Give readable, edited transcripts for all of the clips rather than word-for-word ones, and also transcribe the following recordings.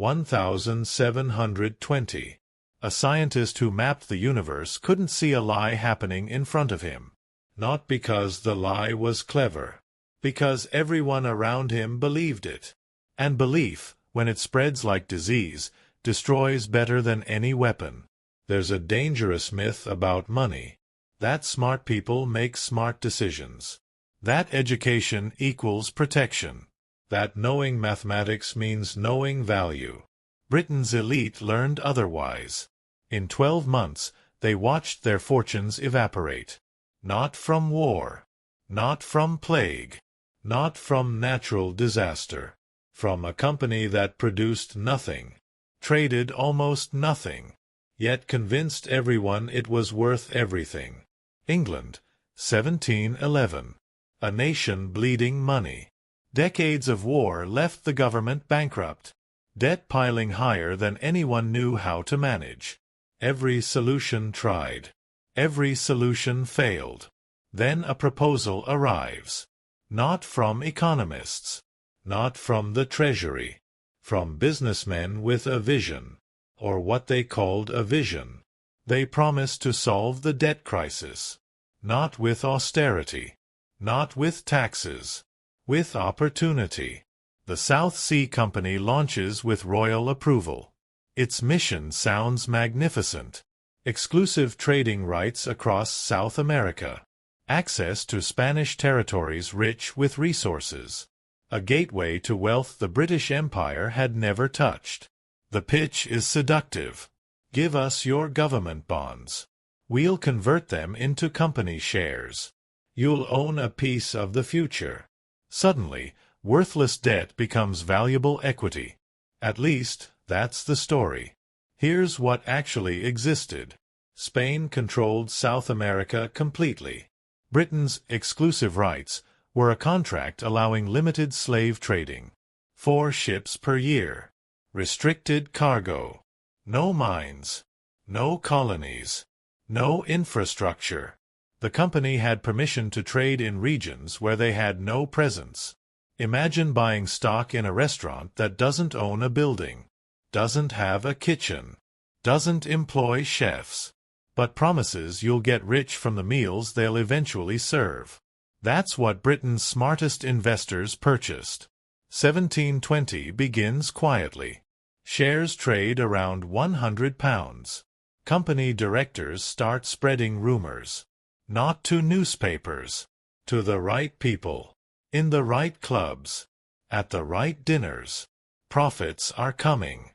1720. A scientist who mapped the universe couldn't see a lie happening in front of him. Not because the lie was clever. Because everyone around him believed it. And belief, when it spreads like disease, destroys better than any weapon. There's a dangerous myth about money. That smart people make smart decisions. That education equals protection. That knowing mathematics means knowing value. Britain's elite learned otherwise. In 12 months, they watched their fortunes evaporate. Not from war. Not from plague. Not from natural disaster. From a company that produced nothing. Traded almost nothing. Yet convinced everyone it was worth everything. England, 1711. A nation bleeding money. Decades of war left the government bankrupt. Debt piling higher than anyone knew how to manage. Every solution tried. Every solution failed. Then a proposal arrives. Not from economists. Not from the Treasury. From businessmen with a vision. Or what they called a vision. They promised to solve the debt crisis. Not with austerity. Not with taxes. With opportunity. The South Sea Company launches with royal approval. Its mission sounds magnificent. Exclusive trading rights across South America. Access to Spanish territories rich with resources. A gateway to wealth the British Empire had never touched. The pitch is seductive. Give us your government bonds. We'll convert them into company shares. You'll own a piece of the future. Suddenly, worthless debt becomes valuable equity. At least, that's the story. Here's what actually existed. Spain controlled South America completely. Britain's exclusive rights were a contract allowing limited slave trading. 4 ships per year. Restricted cargo. No mines. No colonies. No infrastructure. The company had permission to trade in regions where they had no presence. Imagine buying stock in a restaurant that doesn't own a building, doesn't have a kitchen, doesn't employ chefs, but promises you'll get rich from the meals they'll eventually serve. That's what Britain's smartest investors purchased. 1720 begins quietly. Shares trade around £100. Company directors start spreading rumors. Not to newspapers. To the right people. In the right clubs. At the right dinners. Profits are coming.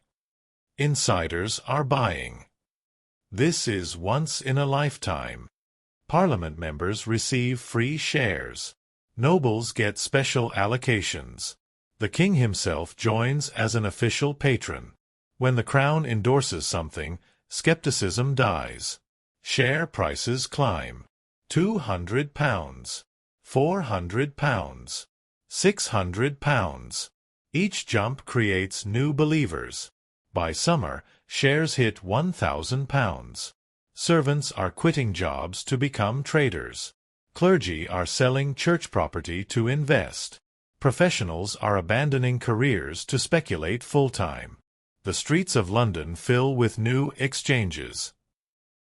Insiders are buying. This is once in a lifetime. Parliament members receive free shares. Nobles get special allocations. The king himself joins as an official patron. When the crown endorses something, skepticism dies. Share prices climb. £200, £400, £600. Each jump creates new believers. By summer, shares hit £1,000. Servants are quitting jobs to become traders. Clergy are selling church property to invest. Professionals are abandoning careers to speculate full-time. The streets of London fill with new exchanges.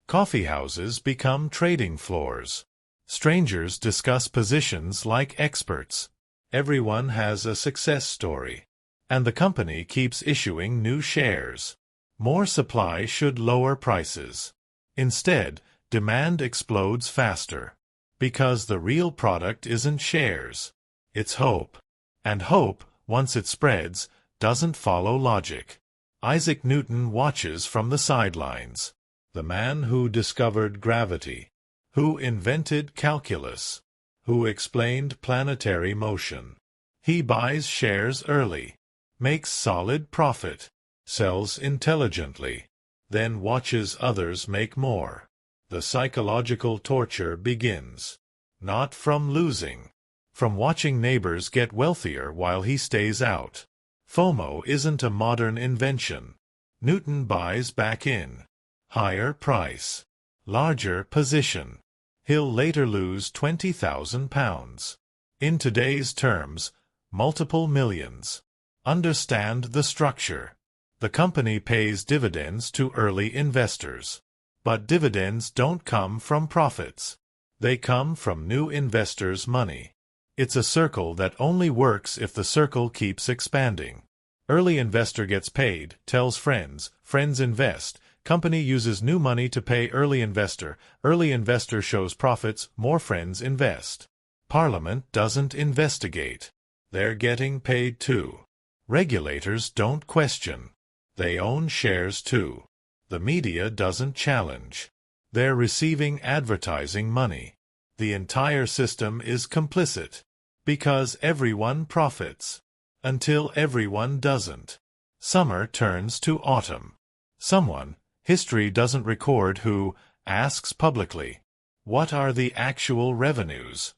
Coffee houses become trading floors. Strangers discuss positions like experts. Everyone has a success story. And the company keeps issuing new shares. More supply should lower prices. Instead, demand explodes faster. Because the real product isn't shares. It's hope. And hope, once it spreads, doesn't follow logic. Isaac Newton watches from the sidelines. The man who discovered gravity, who invented calculus, who explained planetary motion. He buys shares early, makes solid profit, sells intelligently, then watches others make more. The psychological torture begins. Not from losing, from watching neighbors get wealthier while he stays out. FOMO isn't a modern invention. Newton buys back in. Higher price. Larger position. He'll later lose £20,000. In today's terms, multiple millions. Understand the structure. The company pays dividends to early investors. But dividends don't come from profits. They come from new investors' money. It's a circle that only works if the circle keeps expanding. Early investor gets paid, tells friends, friends invest, company uses new money to pay early investor shows profits, more friends invest. Parliament doesn't investigate. They're getting paid too. Regulators don't question. They own shares too. The media doesn't challenge. They're receiving advertising money. The entire system is complicit. Because everyone profits. Until everyone doesn't. Summer turns to autumn. Someone, history doesn't record who, asks publicly, what are the actual revenues?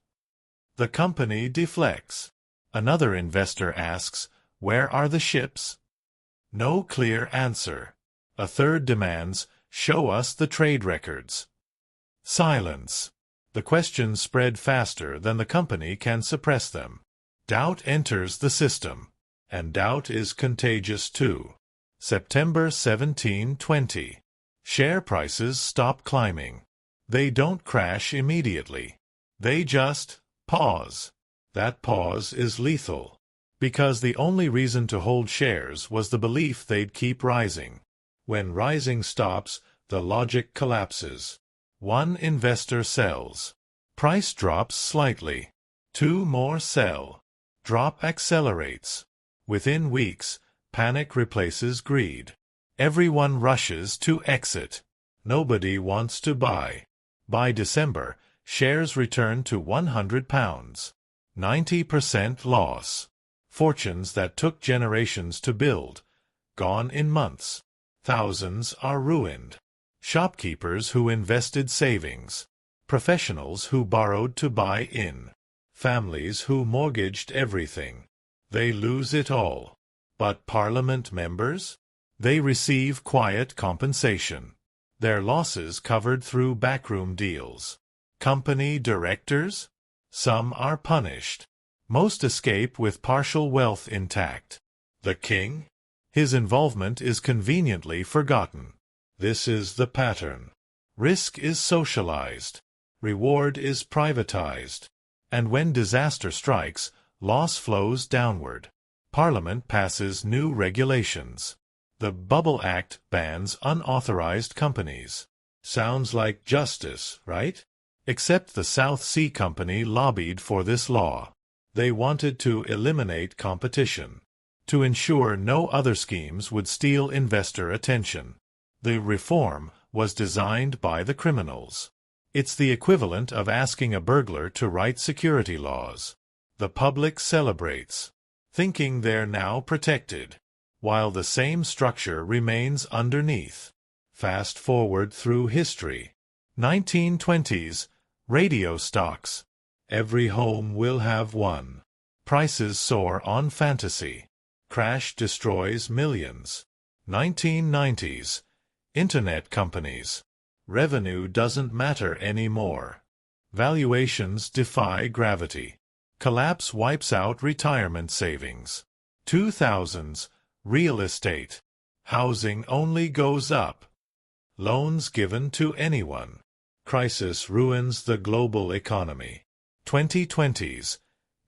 The company deflects. Another investor asks, where are the ships? No clear answer. A third demands, show us the trade records. Silence. The questions spread faster than the company can suppress them. Doubt enters the system. And doubt is contagious too. September 1720. Share prices stop climbing. They don't crash immediately. They just pause. That pause is lethal. Because the only reason to hold shares was the belief they'd keep rising. When rising stops, the logic collapses. One investor sells. Price drops slightly. Two more sell. Drop accelerates. Within weeks, panic replaces greed. Everyone rushes to exit. Nobody wants to buy. By December, shares return to £100. 90% loss. Fortunes that took generations to build. Gone in months. Thousands are ruined. Shopkeepers who invested savings. Professionals who borrowed to buy in. Families who mortgaged everything. They lose it all. But Parliament members? They receive quiet compensation. Their losses covered through backroom deals. Company directors? Some are punished. Most escape with partial wealth intact. The king? His involvement is conveniently forgotten. This is the pattern. Risk is socialized. Reward is privatized. And when disaster strikes, loss flows downward. Parliament passes new regulations. The Bubble Act bans unauthorized companies. Sounds like justice, right? Except the South Sea Company lobbied for this law. They wanted to eliminate competition. To ensure no other schemes would steal investor attention. The reform was designed by the criminals. It's the equivalent of asking a burglar to write security laws. The public celebrates, thinking they're now protected, while the same structure remains underneath. Fast forward through history. 1920s, radio stocks. Every home will have one. Prices soar on fantasy. Crash destroys millions. 1990s, internet companies. Revenue doesn't matter anymore. Valuations defy gravity. Collapse wipes out retirement savings. 2000s, real estate. Housing only goes up. Loans given to anyone. Crisis ruins the global economy. 2020s,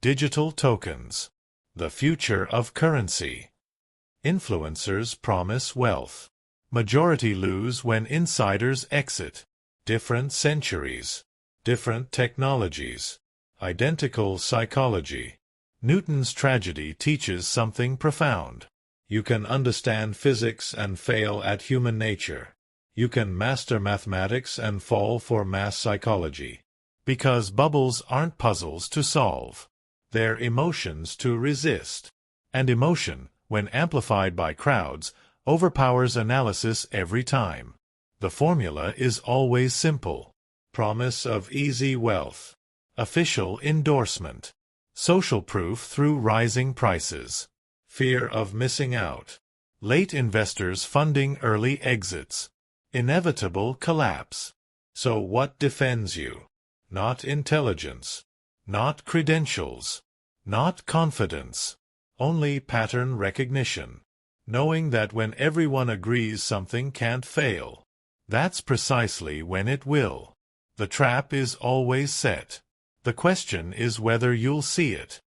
digital tokens. The future of currency. Influencers promise wealth. Majority lose when insiders exit. Different centuries. Different technologies. Identical psychology. Newton's tragedy teaches something profound. You can understand physics and fail at human nature. You can master mathematics and fall for mass psychology. Because bubbles aren't puzzles to solve. They're emotions to resist. And emotion, when amplified by crowds, overpowers analysis every time. The formula is always simple. Promise of easy wealth. Official endorsement. Social proof through rising prices. Fear of missing out. Late investors funding early exits. Inevitable collapse. So what defends you? Not intelligence. Not credentials. Not confidence. Only pattern recognition. Knowing that when everyone agrees something can't fail. That's precisely when it will. The trap is always set. The question is whether you'll see it.